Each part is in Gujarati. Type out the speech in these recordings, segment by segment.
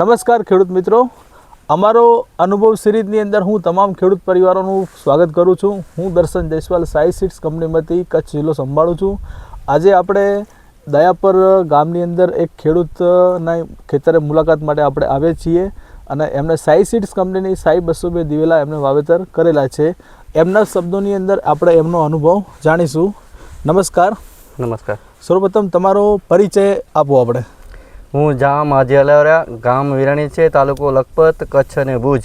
નમસ્કાર ખેડૂત મિત્રો, અમારો અનુભવ સિરીઝની અંદર હું તમામ ખેડૂત પરિવારોનું સ્વાગત કરું છું. હું દર્શન જયસ્વાલ સાઈ સીડ્સ કંપનીમાંથી કચ્છ જિલ્લો સંભાળું છું. આજે આપણે દયાપર ગામની અંદર એક ખેડૂતના ખેતરે મુલાકાત માટે આપણે આવ્યા છીએ અને એમને સાઈ સીડ્સ કંપનીની સાઈ 202 દિવેલા એમને વાવેતર કરેલા છે. એમના શબ્દોની અંદર આપણે એમનો અનુભવ જાણીશું. નમસ્કાર. નમસ્કાર. સર્વપ્રથમ તમારો પરિચય આપો. આપણે હું જામ આજિયાલા ગામ વિરાણી છે, તાલુકો લખપત, કચ્છ અને ભુજ.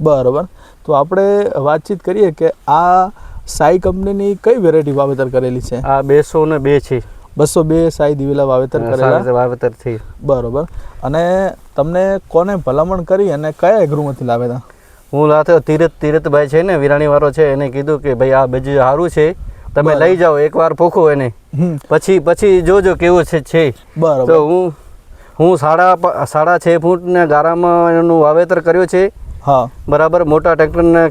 બરાબર. તો આપણે વાતચીત કરીએ કે આ સાઈ કંપનીની કઈ વેરાયટી વાવેતર કરેલી છે? આ 202 છે. 202 સાઈ દિવેલા વાવેતર કરેલા વાવેતર થઈ. બરાબર. અને તમને કોને ભલામણ કરી અને કયા એગ્રોમાંથી લાવ્યા હતા? હું લાવ્યો તીરથભાઈ છે ને, વિરાણી વાળો છે, એને કીધું કે ભાઈ આ બીજું સારું છે, તમે લઈ જાઓ, એકવાર પોખો એને, પછી જોજો કેવું છે. બરાબર. તો હું 6.5 ફૂટના ગારામાં એનું વાવેતર કર્યું છે. હા, બરાબર. મોટા ટ્રેક્ટરને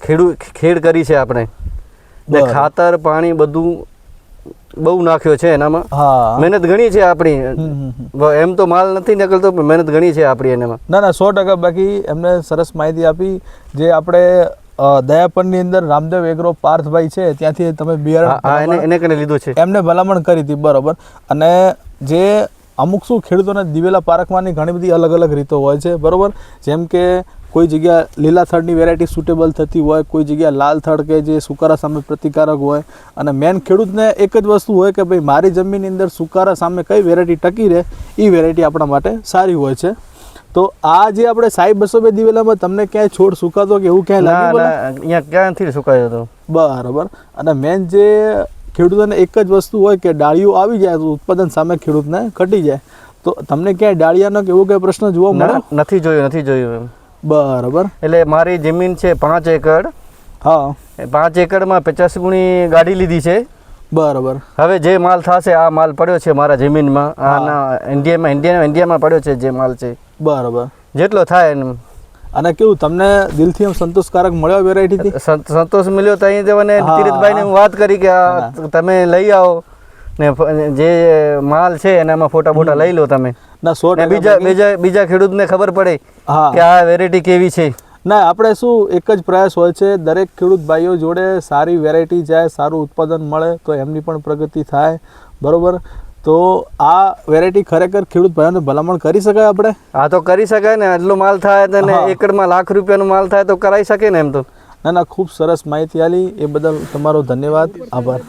ખેડ કરી છે આપણે, ને ખાતર પાણી બધું બહુ નાખ્યો છે એનામાં. મહેનત ઘણી છે આપણી, એમ તો માલ નથી નીકળતો પણ મહેનત ઘણી છે આપણી એનામાં. ના 100%. બાકી એમને સરસ માહિતી આપી. જે આપણે દયાપરની અંદર રામદેવ એગ્રો પાર્થભાઈ છે, ત્યાંથી તમે બિયારણ એને કને લીધું છે, એમને ભલામણ કરી હતી. બરાબર. અને જે અમુક શું ખેડૂતોને દિવેલા પારખવાની ઘણી બધી અલગ અલગ રીતો હોય છે. બરાબર. જેમ કે કોઈ જગ્યા લીલા થડની વેરાયટી સુટેબલ થતી હોય, કોઈ જગ્યા લાલ થડ કે જે સુકારા સામે પ્રતિકારક હોય. અને મેન ખેડૂતને એક જ વસ્તુ હોય કે ભાઈ મારી જમીનની અંદર સુકારા સામે કઈ વેરાયટી ટકી રહે, એ વેરાયટી આપણા માટે સારી હોય છે. તો આ જે આપણે સાઈ 202 દિવેલામાં તમને ક્યાંય છોડ સુકાતો કે એવું ક્યાંય લાગ્યું? અહીંયા ક્યાંથી સુકાયો હતો? બરાબર. અને મેન જે ખેડૂતોને એક જ વસ્તુ હોય કે ડાળીઓ આવી જાય તો ઉત્પાદન સામે ખેડૂતને ઘટી જાય. તો તમને ક્યાંય ડાળિયાનો કે એવો કઈ પ્રશ્ન જોવા મળે? નથી જોયું. બરાબર. એટલે મારી જમીન છે 5 એકડ. હા, 5 એકડમાં 50 ગુણી ગાડી લીધી છે. બરાબર. હવે જે માલ થશે આ માલ પડ્યો છે મારા જમીનમાં, આના ઇન્ડિયામાં પડ્યો છે જે માલ છે. બરાબર. જેટલો થાય એમ. અને કેવું તમને દિલથી એમ સંતોષકારક મળ્યો વેરાયટીથી? સંતોષ મળ્યો. ત્યાં જવાને તીરથભાઈને હું વાત કરી કે તમે લઈ આવો ને જે માલ છે એનામાં ફોટા લઈ લો તમે. ના 100%. બીજા ખેડૂતને ખબર પડે કે આ વેરાયટી કેવી છે. ના, આપણે શું એક જ પ્રયાસ હોય છે, દરેક ખેડૂત ભાઈઓ જોડે સારી વેરાયટી જાય, સારું ઉત્પાદન મળે તો એમની પણ પ્રગતિ થાય. બરાબર. તો આ વેરાયટી ખરેખર ખેડૂત ભાઈઓને ભલામણ કરી શકાય આપણે? હા, તો કરી શકાય ને. એટલો માલ થાય ને એકડમાં લાખ રૂપિયાનો માલ થાય તો કરાવી શકે ને એમ તો. ના, ખૂબ સરસ માહિતી આલી. એ બદલ તમારો ધન્યવાદ, આભાર.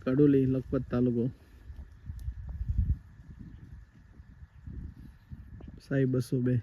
કડોલી, લખપત તાલુકો. સાઈ 202.